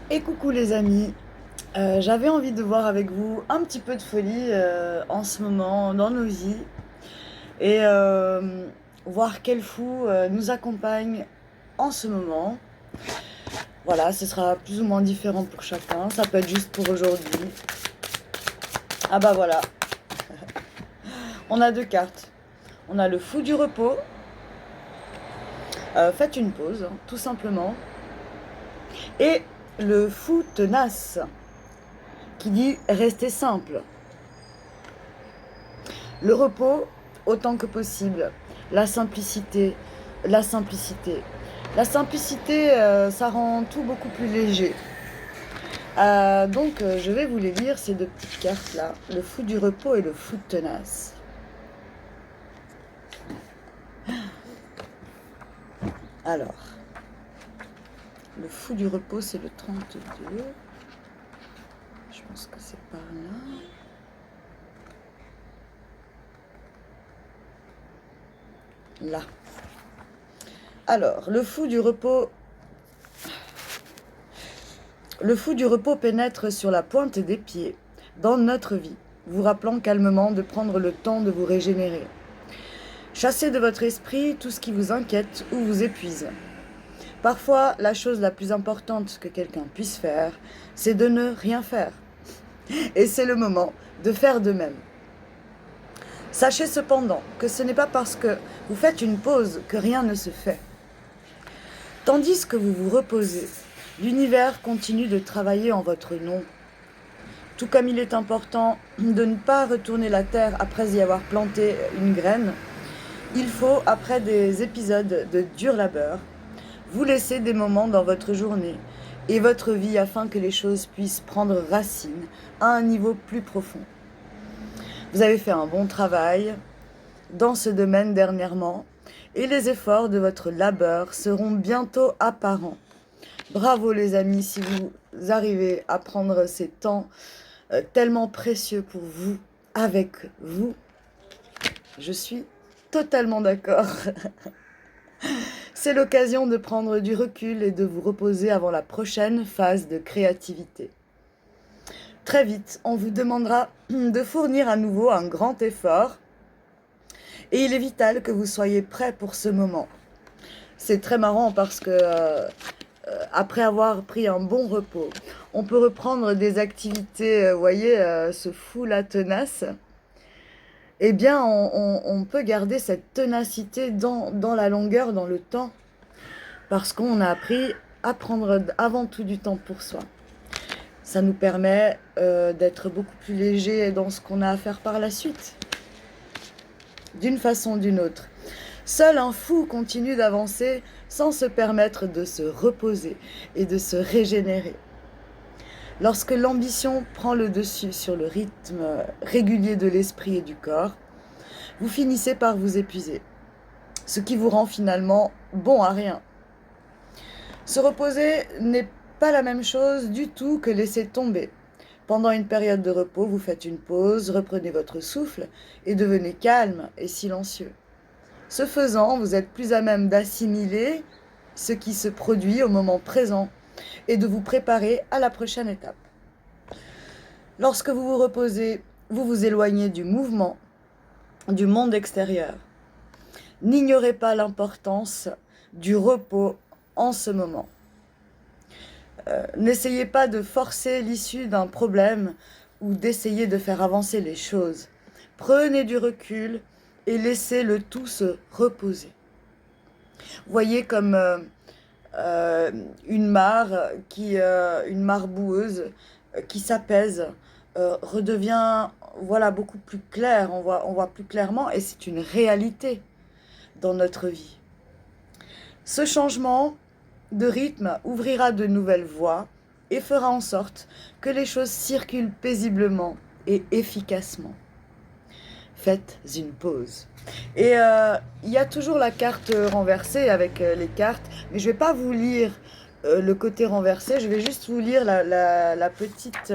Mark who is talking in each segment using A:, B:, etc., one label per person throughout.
A: Et coucou les amis, j'avais envie de voir avec vous un petit peu de folie en ce moment dans nos vies et voir quel fou nous accompagne en ce moment. Voilà, ce sera plus ou moins différent pour chacun, ça peut être juste pour aujourd'hui. Ah bah voilà, on a deux cartes. On a le fou du repos, faites une pause, hein, tout simplement, et le fou tenace qui dit restez simple. Le repos autant que possible, la simplicité, la simplicité. La simplicité, ça rend tout beaucoup plus léger. Donc, je vais vous les lire, ces deux petites cartes-là. Le fou du repos et le fou de tenace. Alors, le fou du repos, c'est le 32. Je pense que c'est par là. Là. Alors, le fou du repos pénètre sur la pointe des pieds dans notre vie, vous rappelant calmement de prendre le temps de vous régénérer. Chassez de votre esprit tout ce qui vous inquiète ou vous épuise. Parfois, la chose la plus importante que quelqu'un puisse faire, c'est de ne rien faire. Et c'est le moment de faire de même. Sachez cependant que ce n'est pas parce que vous faites une pause que rien ne se fait. Tandis que vous vous reposez, l'univers continue de travailler en votre nom. Tout comme il est important de ne pas retourner la terre après y avoir planté une graine, il faut, après des épisodes de dur labeur, vous laisser des moments dans votre journée et votre vie afin que les choses puissent prendre racine à un niveau plus profond. Vous avez fait un bon travail dans ce domaine dernièrement et les efforts de votre labeur seront bientôt apparents. Bravo les amis si vous arrivez à prendre ces temps tellement précieux pour vous, avec vous. Je suis totalement d'accord. C'est l'occasion de prendre du recul et de vous reposer avant la prochaine phase de créativité. Très vite, on vous demandera de fournir à nouveau un grand effort et il est vital que vous soyez prêts pour ce moment. C'est très marrant parce que après avoir pris un bon repos, on peut reprendre des activités, vous voyez, ce fou la tenace. Eh bien, on peut garder cette ténacité dans la longueur, dans le temps, parce qu'on a appris à prendre avant tout du temps pour soi. Ça nous permet d'être beaucoup plus léger dans ce qu'on a à faire par la suite, d'une façon ou d'une autre. Seul un fou continue d'avancer sans se permettre de se reposer et de se régénérer. Lorsque l'ambition prend le dessus sur le rythme régulier de l'esprit et du corps, vous finissez par vous épuiser, ce qui vous rend finalement bon à rien. Se reposer n'est pas la même chose du tout que laisser tomber. Pendant une période de repos, vous faites une pause, reprenez votre souffle et devenez calme et silencieux. Ce faisant, vous êtes plus à même d'assimiler ce qui se produit au moment présent et de vous préparer à la prochaine étape. Lorsque vous vous reposez, vous vous éloignez du mouvement, du monde extérieur. N'ignorez pas l'importance du repos en ce moment. N'essayez pas de forcer l'issue d'un problème ou d'essayer de faire avancer les choses. Prenez du recul et laissez le tout se reposer. Voyez comme une mare une mare boueuse qui s'apaise, redevient voilà beaucoup plus claire. On voit plus clairement et c'est une réalité dans notre vie. Ce changement de rythme ouvrira de nouvelles voies et fera en sorte que les choses circulent paisiblement et efficacement. Faites une pause. Et il y a toujours la carte renversée avec les cartes, mais je ne vais pas vous lire le côté renversé, je vais juste vous lire la petite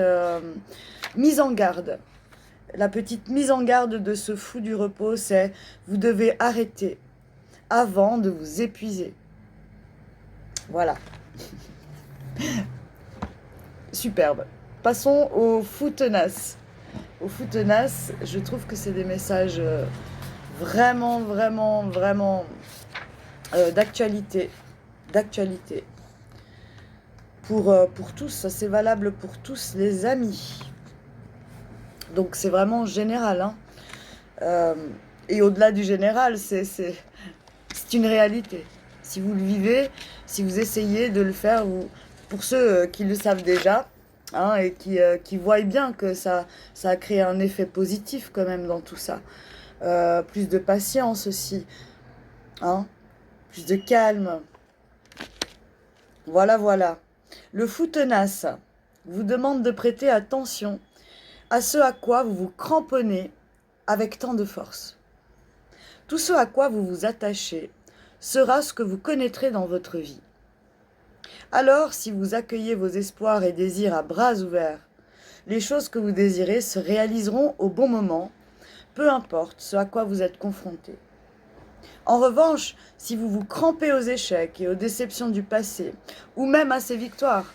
A: mise en garde. La petite mise en garde de ce fou du repos, c'est vous devez arrêter avant de vous épuiser. Voilà. superbe. Passons aux fous tenaces. Aux fous tenaces, je trouve que c'est des messages vraiment, vraiment, vraiment d'actualité. D'actualité. Pour tous, ça c'est valable pour tous les amis. Donc c'est vraiment général. Hein. Et au-delà du général, c'est une réalité. Si vous le vivez, si vous essayez de le faire, pour ceux qui le savent déjà, hein, et qui voient bien que ça a créé un effet positif quand même dans tout ça. Plus de patience aussi, hein, plus de calme. Voilà, voilà. Le fou tenace vous demande de prêter attention à ce à quoi vous vous cramponnez avec tant de force. Tout ce à quoi vous vous attachez sera ce que vous connaîtrez dans votre vie. Alors, si vous accueillez vos espoirs et désirs à bras ouverts, les choses que vous désirez se réaliseront au bon moment, peu importe ce à quoi vous êtes confronté. En revanche, si vous vous crampez aux échecs et aux déceptions du passé, ou même à ces victoires,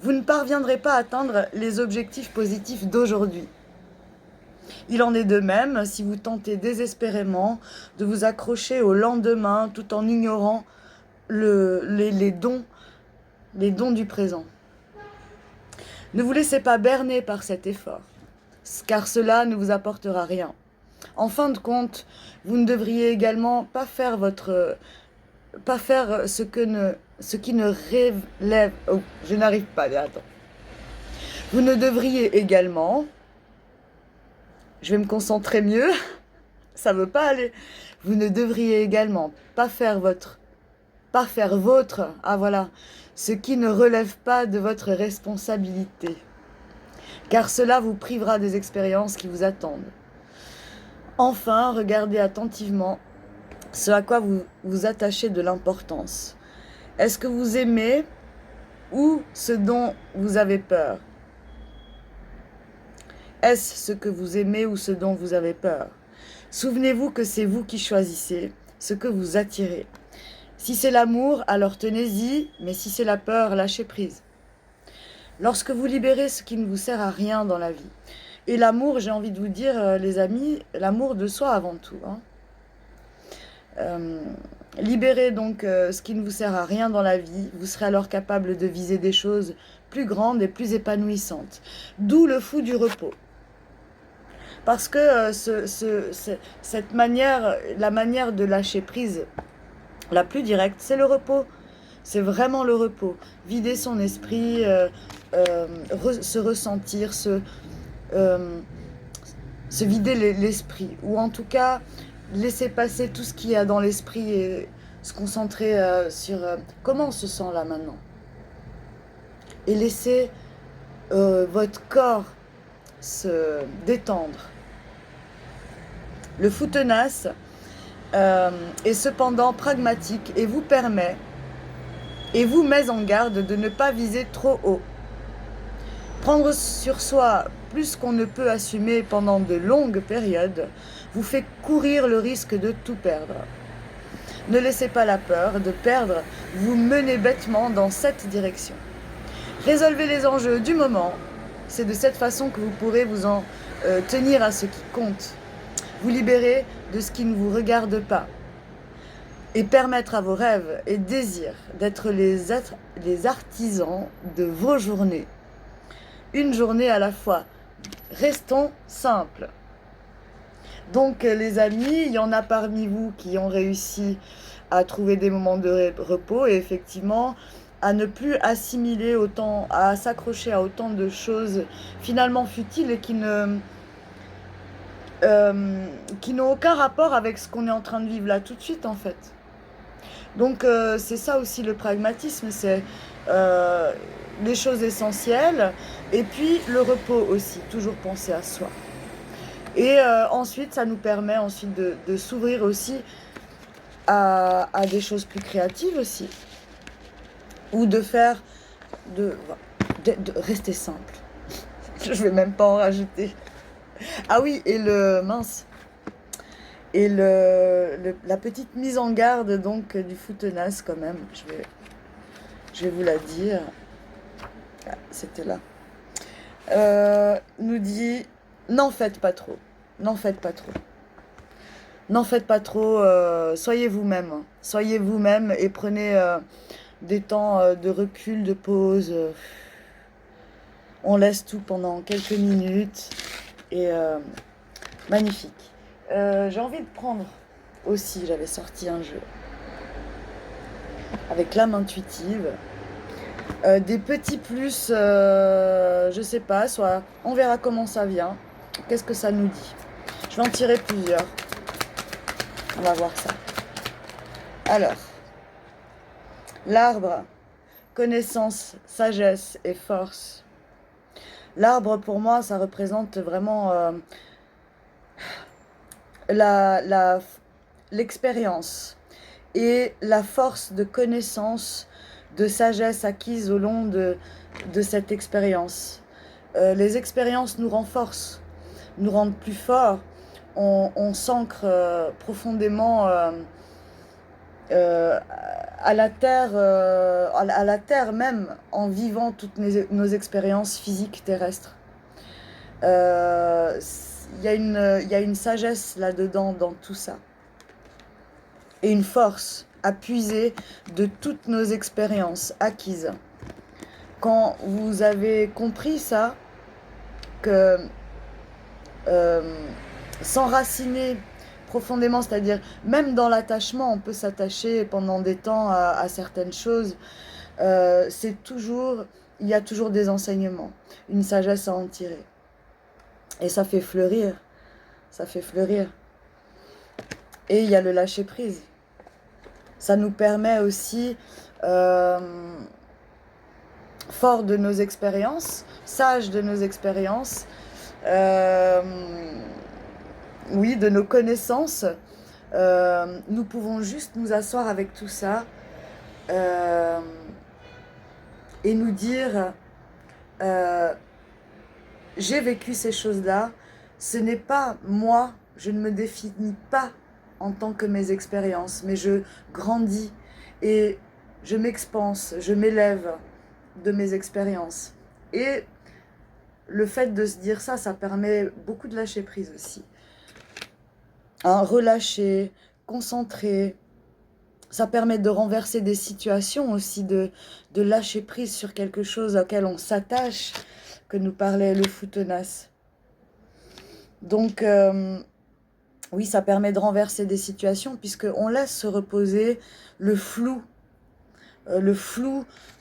A: vous ne parviendrez pas à atteindre les objectifs positifs d'aujourd'hui. Il en est de même si vous tentez désespérément de vous accrocher au lendemain tout en ignorant les dons du présent. Ne vous laissez pas berner par cet effort, car cela ne vous apportera rien. En fin de compte, vous ne devriez également pas faire ce qui ne relève... Oh, je n'arrive pas, attends. Vous ne devriez également... Je vais me concentrer mieux. Ça ne veut pas aller. Vous ne devriez également pas faire votre... Ah voilà. Ce qui ne relève pas de votre responsabilité. Car cela vous privera des expériences qui vous attendent. Enfin, regardez attentivement ce à quoi vous vous attachez de l'importance. Est-ce que vous aimez ou ce dont vous avez peur? Est-ce ce que vous aimez ou ce dont vous avez peur? Souvenez-vous que c'est vous qui choisissez ce que vous attirez. Si c'est l'amour, alors tenez-y, mais si c'est la peur, lâchez prise. Lorsque vous libérez ce qui ne vous sert à rien dans la vie, et l'amour, j'ai envie de vous dire, les amis, l'amour de soi avant tout. Libérez donc ce qui ne vous sert à rien dans la vie, vous serez alors capable de viser des choses plus grandes et plus épanouissantes. D'où le fou du repos. Parce que cette manière, la manière de lâcher prise la plus directe, c'est le repos. C'est vraiment le repos. Vider son esprit, se ressentir, se vider l'esprit. Ou en tout cas, laisser passer tout ce qu'il y a dans l'esprit et se concentrer sur comment on se sent là maintenant. Et laisser votre corps se détendre. Le fou tenace est cependant pragmatique et vous met en garde de ne pas viser trop haut. Prendre sur soi plus qu'on ne peut assumer pendant de longues périodes vous fait courir le risque de tout perdre. Ne laissez pas la peur de perdre vous mener bêtement dans cette direction. Résolvez les enjeux du moment. C'est de cette façon que vous pourrez vous en tenir à ce qui compte. Vous libérer de ce qui ne vous regarde pas. Et permettre à vos rêves et désirs d'être les artisans de vos journées. Une journée à la fois. Restons simples. Donc les amis, il y en a parmi vous qui ont réussi à trouver des moments de repos et effectivement à ne plus assimiler autant, à s'accrocher à autant de choses finalement futiles et qui n'ont aucun rapport avec ce qu'on est en train de vivre là tout de suite en fait. Donc c'est ça aussi le pragmatisme, c'est les choses essentielles et puis le repos aussi, toujours penser à soi. Et ensuite, ça nous permet ensuite de s'ouvrir aussi à des choses plus créatives aussi. Ou de faire, de rester simple. Je vais même pas en rajouter. Ah oui, et la petite mise en garde donc du fou tenace quand même, je vais vous la dire. Ah, c'était là. Nous dit, n'en faites pas trop. N'en faites pas trop. N'en faites pas trop. Soyez vous-même. Soyez vous-même et prenez des temps de recul, de pause. On laisse tout pendant quelques minutes. Et magnifique. J'ai envie de prendre aussi, j'avais sorti un jeu avec l'âme intuitive. Des petits plus, je sais pas, soit on verra comment ça vient. Qu'est-ce que ça nous dit? Je vais en tirer plusieurs. On va voir ça. Alors, l'arbre, connaissance, sagesse et force. L'arbre, pour moi, ça représente vraiment l'expérience et la force de connaissance, de sagesse acquise au long de cette expérience. Les expériences nous renforcent, nous rendent plus forts, on s'ancre profondément à la terre même, en vivant toutes nos expériences physiques terrestres. Il y a une sagesse là-dedans, dans tout ça. Et une force à puiser de toutes nos expériences acquises. Quand vous avez compris ça, que s'enraciner profondément, c'est-à-dire même dans l'attachement, on peut s'attacher pendant des temps à certaines choses, c'est toujours, il y a toujours des enseignements, une sagesse à en tirer. Et ça fait fleurir, ça fait fleurir. Et il y a le lâcher-prise. Ça nous permet aussi, fort de nos expériences, sage de nos expériences, oui, de nos connaissances, nous pouvons juste nous asseoir avec tout ça et nous dire j'ai vécu ces choses-là, ce n'est pas moi, je ne me définis pas en tant que mes expériences, mais je grandis et je m'expanse, je m'élève de mes expériences. Et le fait de se dire ça, ça permet beaucoup de lâcher prise aussi. Hein, relâcher, concentrer, ça permet de renverser des situations aussi, de lâcher prise sur quelque chose auquel on s'attache, que nous parlait le fou tenace. Donc, oui, ça permet de renverser des situations puisqu'on laisse se reposer le flou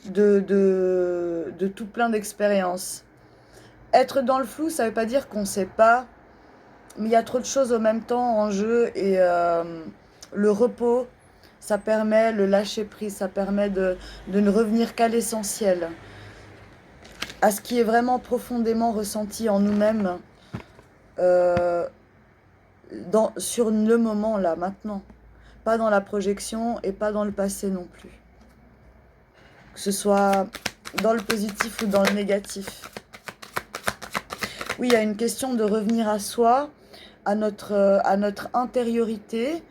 A: de tout plein d'expériences. Être dans le flou, ça ne veut pas dire qu'on ne sait pas, mais il y a trop de choses en même temps en jeu et le repos, ça permet le lâcher prise, ça permet de ne revenir qu'à l'essentiel, à ce qui est vraiment profondément ressenti en nous-mêmes, sur le moment là, maintenant. Pas dans la projection et pas dans le passé non plus. Que ce soit dans le positif ou dans le négatif. Oui, il y a une question de revenir à soi, à notre intériorité,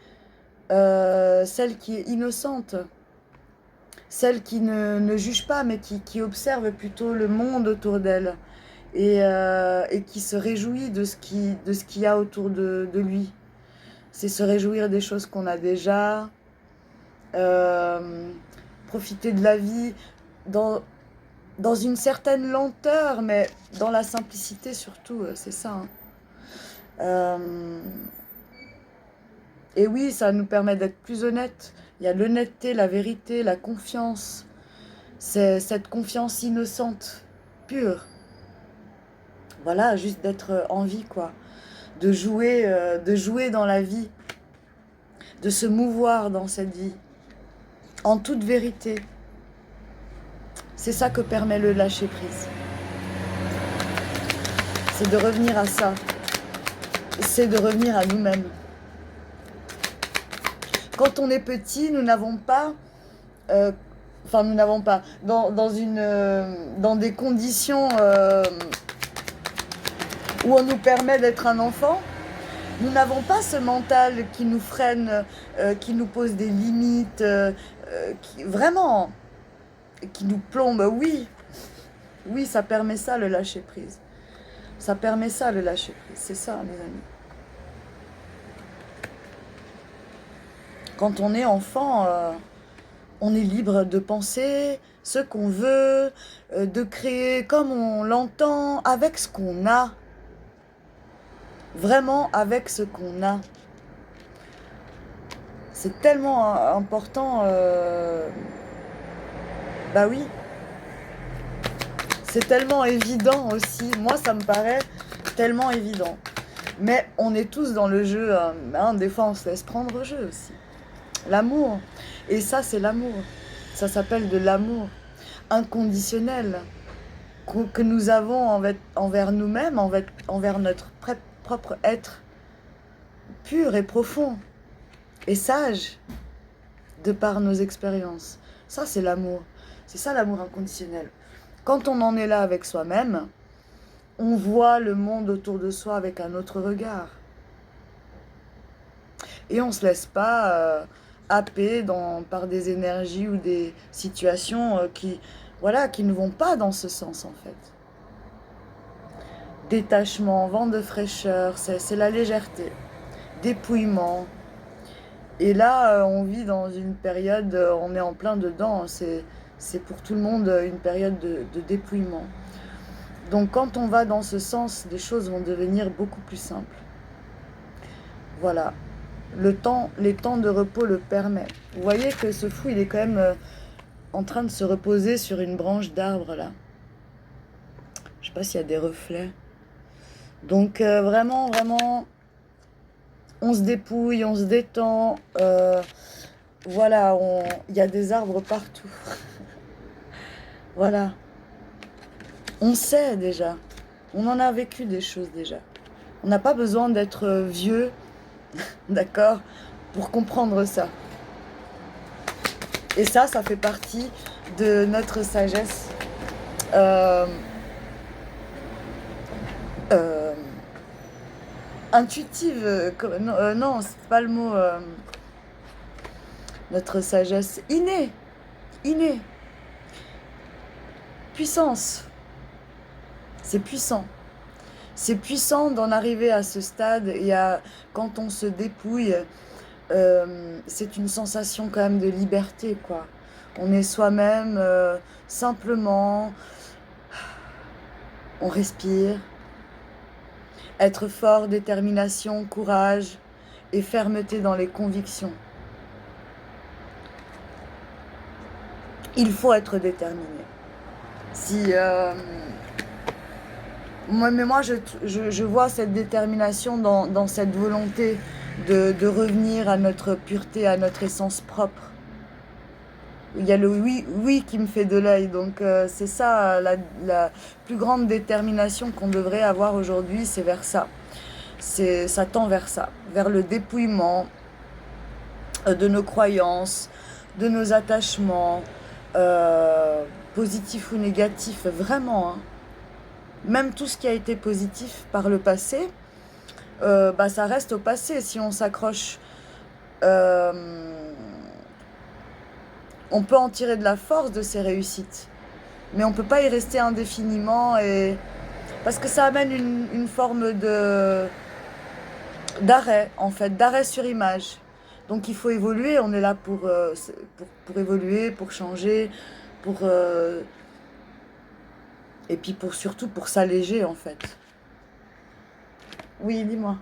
A: celle qui est innocente, celle qui ne juge pas, mais qui observe plutôt le monde autour d'elle et qui se réjouit de ce qu'il y a autour de lui. C'est se réjouir des choses qu'on a déjà, profiter de la vie dans une certaine lenteur, mais dans la simplicité surtout, c'est ça. Hein. Et oui, ça nous permet d'être plus honnêtes. Il y a l'honnêteté, la vérité, la confiance. C'est cette confiance innocente, pure. Voilà, juste d'être en vie, quoi. De jouer dans la vie. De se mouvoir dans cette vie. En toute vérité. C'est ça que permet le lâcher-prise. C'est de revenir à ça. C'est de revenir à nous-mêmes. Quand on est petit, nous n'avons pas... nous n'avons pas... Dans des conditions où on nous permet d'être un enfant, nous n'avons pas ce mental qui nous freine, qui nous pose des limites, vraiment, qui nous plombe, oui. Oui, ça permet ça, le lâcher-prise. Ça permet ça, le lâcher-prise. C'est ça, mes amis. Quand on est enfant, on est libre de penser ce qu'on veut, de créer comme on l'entend, avec ce qu'on a. Vraiment avec ce qu'on a. C'est tellement important. Bah oui. C'est tellement évident aussi. Moi, ça me paraît tellement évident. Mais on est tous dans le jeu. Hein, des fois, on se laisse prendre au jeu aussi. L'amour. Et ça, c'est l'amour. Ça s'appelle de l'amour inconditionnel que nous avons envers nous-mêmes, envers notre propre être pur et profond et sage de par nos expériences. Ça, c'est l'amour. C'est ça, l'amour inconditionnel. Quand on en est là avec soi-même, on voit le monde autour de soi avec un autre regard. Et on ne se laisse pas happer par des énergies ou des situations qui ne vont pas dans ce sens, en fait. Détachement, vent de fraîcheur, c'est la légèreté. Dépouillement. Et là, on vit dans une période, on est en plein dedans, c'est pour tout le monde une période de dépouillement. Donc quand on va dans ce sens, les choses vont devenir beaucoup plus simples. Voilà. Les temps de repos le permettent. Vous voyez que ce fou, il est quand même en train de se reposer sur une branche d'arbre, là. Je sais pas s'il y a des reflets. Donc vraiment, on se dépouille, on se détend. Voilà, il y a des arbres partout. Voilà. On sait déjà. On en a vécu des choses déjà. On n'a pas besoin d'être vieux, d'accord, pour comprendre ça. Et ça fait partie de notre sagesse. Intuitive, non, c'est pas le mot. Notre sagesse innée. Puissance. C'est puissant. C'est puissant d'en arriver à ce stade et quand on se dépouille, c'est une sensation quand même de liberté, quoi. On est soi-même, simplement, on respire. Être fort, détermination, courage et fermeté dans les convictions. Il faut être déterminé. Moi, je vois cette détermination dans cette volonté de revenir à notre pureté, à notre essence propre. Il y a le oui qui me fait de l'œil, donc c'est ça la plus grande détermination qu'on devrait avoir aujourd'hui, c'est vers ça. Ça tend vers ça, vers le dépouillement de nos croyances, de nos attachements, positifs ou négatifs, vraiment. Hein. Même tout ce qui a été positif par le passé, ça reste au passé. Si on s'accroche, on peut en tirer de la force de ces réussites. Mais on ne peut pas y rester indéfiniment. Parce que ça amène une forme d'arrêt, en fait, d'arrêt sur image. Donc il faut évoluer, on est là pour évoluer, pour changer, et puis surtout pour s'alléger, en fait. Oui, dis-moi.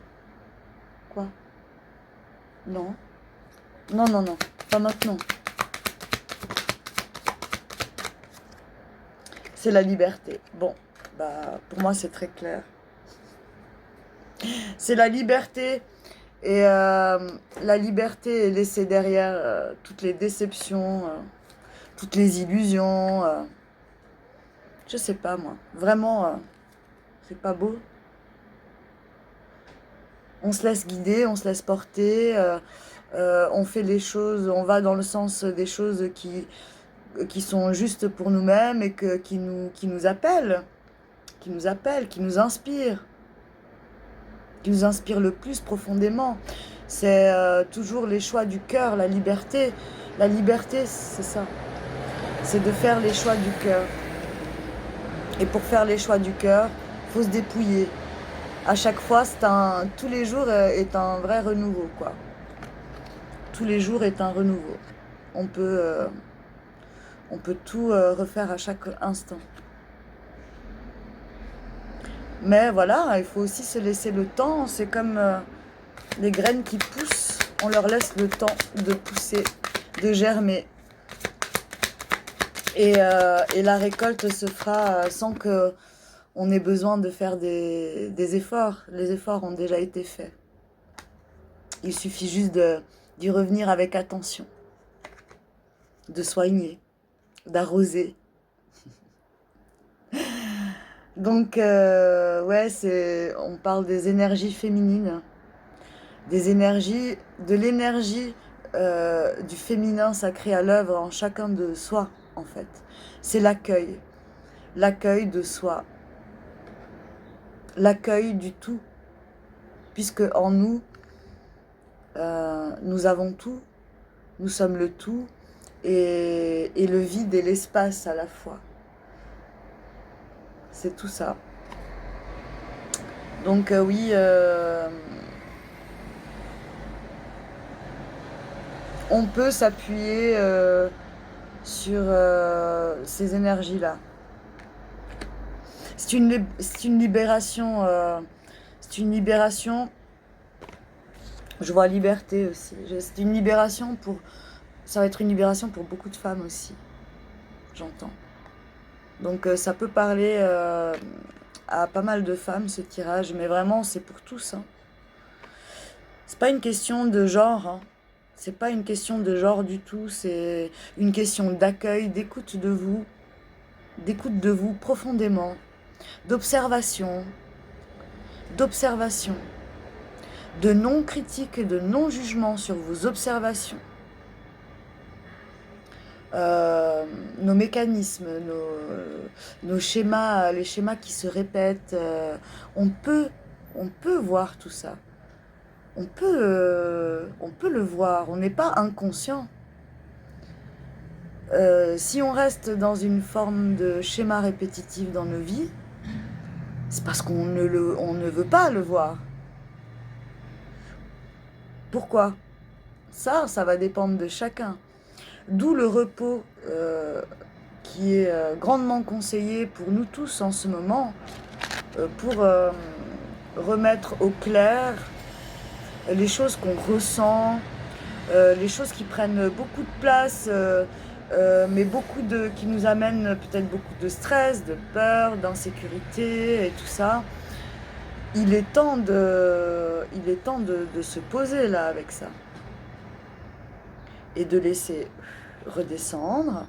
A: Quoi? Non. Non. Pas maintenant. C'est la liberté. Bon, pour moi, c'est très clair. C'est la liberté. Et la liberté est laissée derrière toutes les déceptions, toutes les illusions. Je sais pas, moi. Vraiment, c'est pas beau. On se laisse guider, on se laisse porter. On fait les choses, on va dans le sens des choses qui sont justes pour nous-mêmes et qui nous appellent, qui nous inspirent. Qui nous inspire le plus profondément. C'est toujours les choix du cœur, la liberté. La liberté, c'est ça. C'est de faire les choix du cœur. Et pour faire les choix du cœur, il faut se dépouiller. À chaque fois, tous les jours est un vrai renouveau, quoi. Tous les jours est un renouveau. On peut, on peut tout refaire à chaque instant. Mais voilà, il faut aussi se laisser le temps. C'est comme les graines qui poussent. On leur laisse le temps de pousser, de germer. Et la récolte se fera sans qu'on ait besoin de faire des efforts. Les efforts ont déjà été faits. Il suffit juste d'y revenir avec attention, de soigner, d'arroser. Donc, ouais, on parle des énergies féminines, de l'énergie du féminin sacré à l'œuvre en chacun de soi, en fait. C'est l'accueil de soi, l'accueil du tout, puisque en nous, nous avons tout, nous sommes le tout, et le vide et l'espace à la fois. C'est tout ça. Donc oui, on peut s'appuyer sur ces énergies-là. C'est une libération. C'est une libération. Je vois liberté aussi. C'est une libération pour. Ça va être une libération pour beaucoup de femmes aussi. J'entends. Donc ça peut parler à pas mal de femmes ce tirage, mais vraiment c'est pour tous. Hein. C'est pas une question de genre. Hein. C'est pas une question de genre du tout. C'est une question d'accueil, d'écoute de vous profondément, d'observation, de non-critique et de non-jugement sur vos observations. Nos mécanismes, nos schémas, les schémas qui se répètent, on peut voir tout ça. On peut le voir, on n'est pas inconscient. Si on reste dans une forme de schéma répétitif dans nos vies, c'est parce qu'on ne veut pas le voir. Pourquoi ? Ça va dépendre de chacun. D'où le repos qui est grandement conseillé pour nous tous en ce moment, pour remettre au clair les choses qu'on ressent, les choses qui prennent beaucoup de place, mais qui nous amènent peut-être beaucoup de stress, de peur, d'insécurité et tout ça. Il est temps de se poser là avec ça et de laisser redescendre,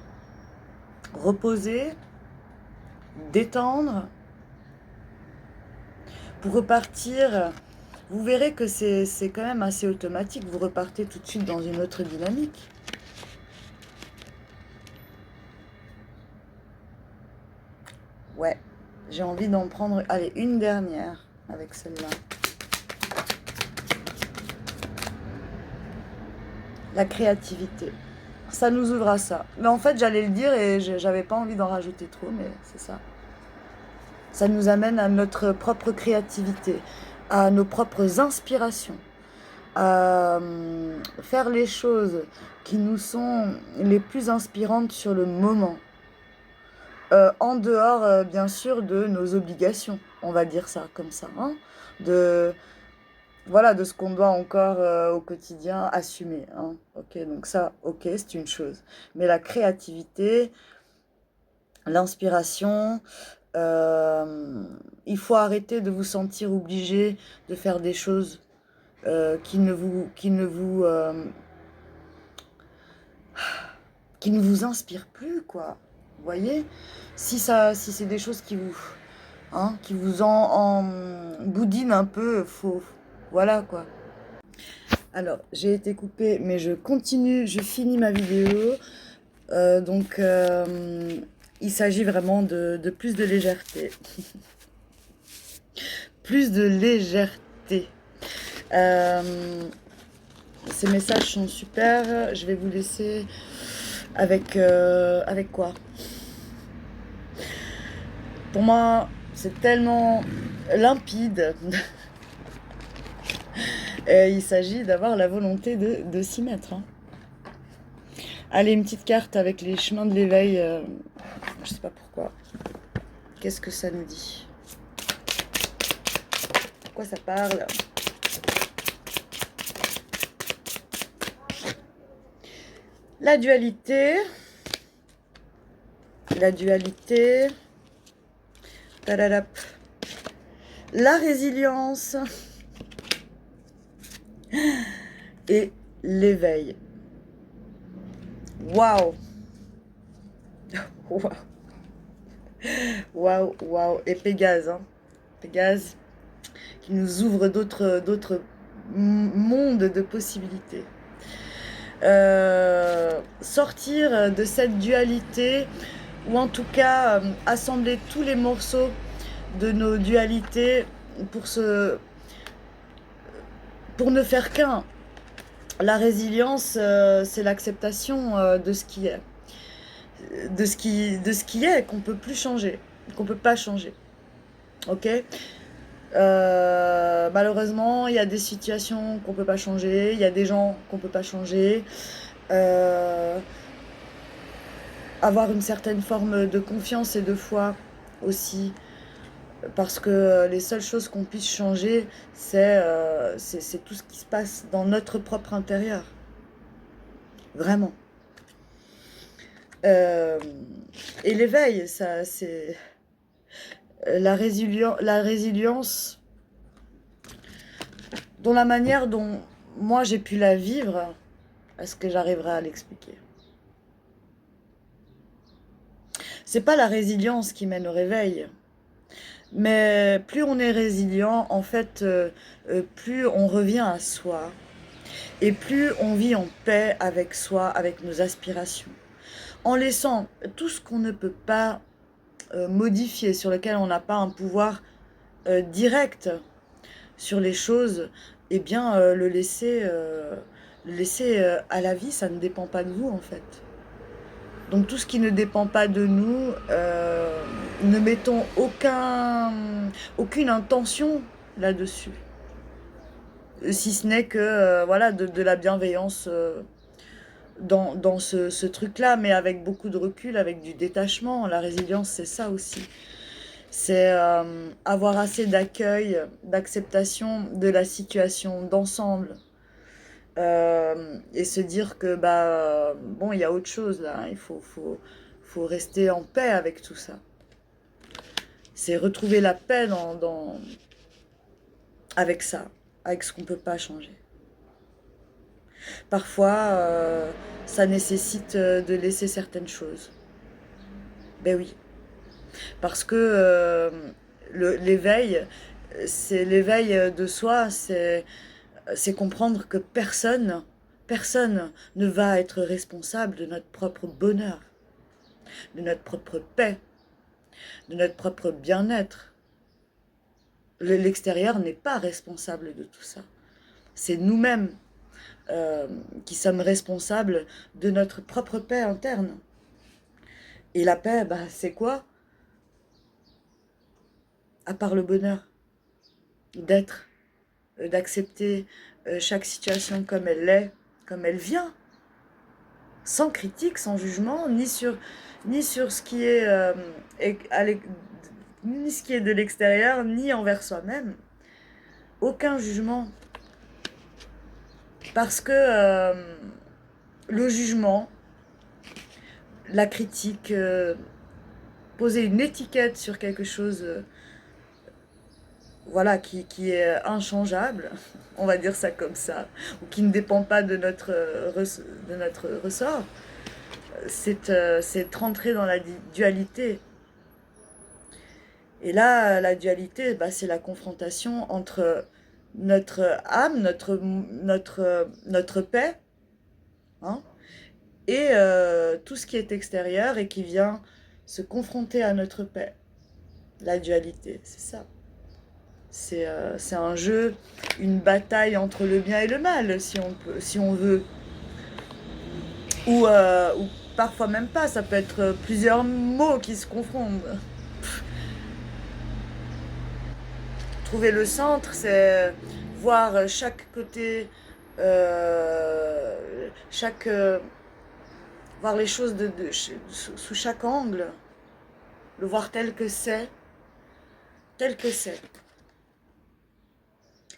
A: reposer, détendre pour repartir. Vous verrez que c'est quand même assez automatique, vous repartez tout de suite dans une autre dynamique. Ouais, j'ai envie d'en prendre, allez, une dernière avec celle-là. La créativité. Ça nous ouvre à ça. Mais en fait, j'allais le dire et j'avais pas envie d'en rajouter trop, mais c'est ça. Ça nous amène à notre propre créativité, à nos propres inspirations, à faire les choses qui nous sont les plus inspirantes sur le moment. En dehors, bien sûr, de nos obligations, on va dire ça comme ça, hein, de ce qu'on doit encore au quotidien assumer. Hein. Ok, donc ça, ok, c'est une chose. Mais la créativité, l'inspiration, il faut arrêter de vous sentir obligé de faire des choses qui ne vous inspirent plus, quoi. Vous voyez, si c'est des choses qui vous en boudinent un peu, voilà quoi. Alors, j'ai été coupée, mais je finis ma vidéo. Donc, il s'agit vraiment de plus de légèreté. Plus de légèreté. Ces messages sont super. Je vais vous laisser avec quoi ? Pour moi, c'est tellement limpide. Et il s'agit d'avoir la volonté de s'y mettre. Hein. Allez, une petite carte avec les chemins de l'éveil. Je sais pas pourquoi. Qu'est-ce que ça nous dit? Pourquoi ça parle? La dualité. La dualité. Tadadap. La résilience. Et l'éveil. Waouh! Waouh! Waouh, waouh! Et Pégase, hein. Pégase qui nous ouvre d'autres mondes de possibilités. Sortir de cette dualité, ou en tout cas assembler tous les morceaux de nos dualités pour ne faire qu'un. La résilience, c'est l'acceptation de ce qui est. De ce qui est, qu'on peut plus changer, qu'on peut pas changer. Ok? Malheureusement, il y a des situations qu'on peut pas changer, il y a des gens qu'on peut pas changer. Avoir une certaine forme de confiance et de foi aussi, parce que les seules choses qu'on puisse changer, c'est tout ce qui se passe dans notre propre intérieur. Vraiment. Et l'éveil, ça, c'est la résilience, dans la manière dont moi j'ai pu la vivre, est-ce que j'arriverai à l'expliquer? C'est pas la résilience qui mène au réveil, mais plus on est résilient, en fait, plus on revient à soi, et plus on vit en paix avec soi, avec nos aspirations, en laissant tout ce qu'on ne peut pas modifier, sur lequel on n'a pas un pouvoir direct sur les choses, eh bien le laisser à la vie. Ça ne dépend pas de vous en fait. Donc tout ce qui ne dépend pas de nous, ne mettons aucune intention là-dessus, si ce n'est que voilà, de la bienveillance dans ce truc-là, mais avec beaucoup de recul, avec du détachement. La résilience, c'est ça aussi. C'est avoir assez d'accueil, d'acceptation de la situation, d'ensemble. Et se dire que, bon, il y a autre chose là, il faut rester en paix avec tout ça. C'est retrouver la paix avec ça, avec ce qu'on ne peut pas changer. Parfois, ça nécessite de laisser certaines choses. Ben oui. Parce que l'éveil, c'est l'éveil de soi, c'est comprendre que personne ne va être responsable de notre propre bonheur, de notre propre paix, de notre propre bien-être. L'extérieur n'est pas responsable de tout ça. C'est nous-mêmes qui sommes responsables de notre propre paix interne. Et la paix, c'est quoi? À part le bonheur, d'être, d'accepter chaque situation comme elle est, comme elle vient, sans critique, sans jugement, ni sur ce qui est ni ce qui est de l'extérieur, ni envers soi-même. Aucun jugement. Parce que le jugement, la critique, poser une étiquette sur quelque chose voilà, qui est inchangeable, on va dire ça comme ça, ou qui ne dépend pas de notre ressort, c'est rentrer dans la dualité. Et là, la dualité, c'est la confrontation entre notre âme, notre paix, hein, et tout ce qui est extérieur et qui vient se confronter à notre paix. La dualité, c'est ça. C'est un jeu, une bataille entre le bien et le mal, si on veut. Ou parfois même pas, ça peut être plusieurs mots qui se confondent. trouver le centre, c'est voir chaque côté, chaque, voir les choses sous chaque angle, le voir tel que c'est,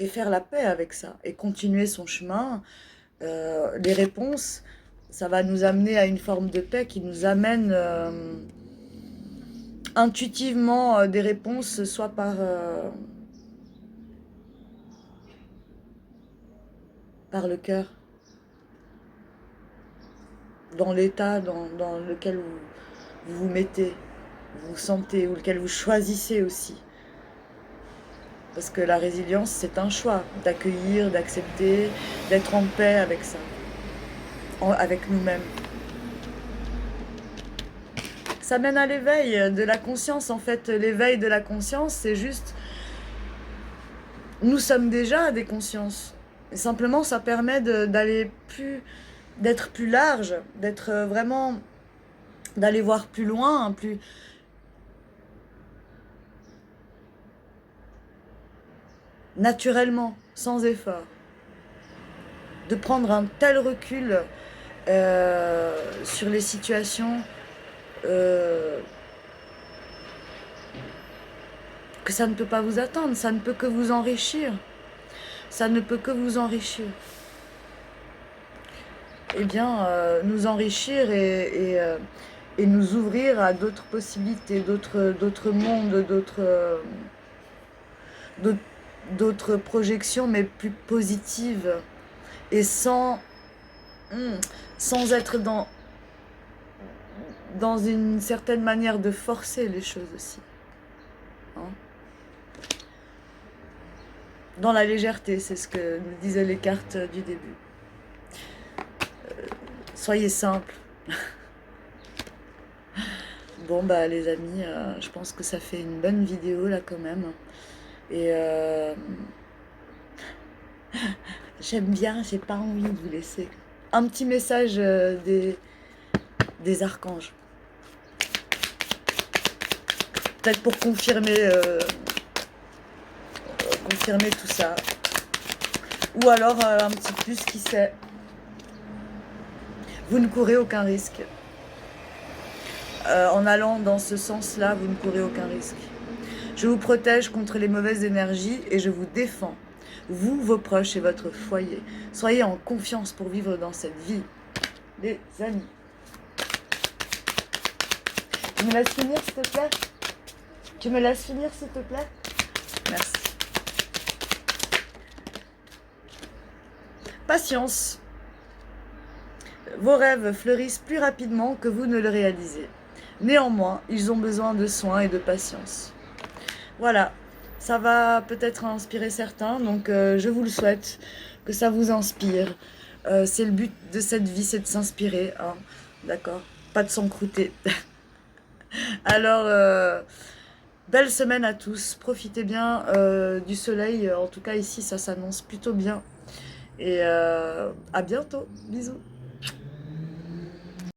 A: et faire la paix avec ça, et continuer son chemin. Les réponses, ça va nous amener à une forme de paix qui nous amène intuitivement des réponses, soit par le cœur, dans l'état dans lequel vous vous mettez, vous vous sentez, ou lequel vous choisissez aussi. Parce que la résilience, c'est un choix d'accueillir, d'accepter, d'être en paix avec ça, avec nous-mêmes. Ça mène à l'éveil de la conscience. En fait, l'éveil de la conscience, c'est juste... Nous sommes déjà des consciences. Et simplement, ça permet d'aller d'être plus large, d'être vraiment... d'aller voir plus loin, plus... naturellement, sans effort. De prendre un tel recul sur les situations que ça ne peut pas vous attendre, ça ne peut que vous enrichir. Ça ne peut que vous enrichir. Eh bien, nous enrichir et nous ouvrir à d'autres possibilités, d'autres mondes, d'autres projections, mais plus positives. Et sans être dans une certaine manière de forcer les choses aussi. Hein? Dans la légèreté, c'est ce que nous disaient les cartes du début. Soyez simples. Bon bah les amis, je pense que ça fait une bonne vidéo là quand même. Et j'aime bien, j'ai pas envie de vous laisser. Un petit message des archanges. Peut-être pour confirmer tout ça. Ou alors un petit plus, qui sait. Vous ne courez aucun risque. En allant dans ce sens-là, vous ne courez aucun risque. Je vous protège contre les mauvaises énergies et je vous défends. Vous, vos proches et votre foyer. Soyez en confiance pour vivre dans cette vie. Les amis. Tu me laisses finir, s'il te plaît? Tu me laisses finir, s'il te plaît? Merci. Patience. Vos rêves fleurissent plus rapidement que vous ne le réalisez. Néanmoins, ils ont besoin de soins et de patience. Voilà, ça va peut-être inspirer certains, donc je vous le souhaite, que ça vous inspire. C'est le but de cette vie, c'est de s'inspirer, hein, d'accord? Pas de s'encrouter. Alors, belle semaine à tous, profitez bien du soleil, en tout cas ici ça s'annonce plutôt bien. Et à bientôt, bisous.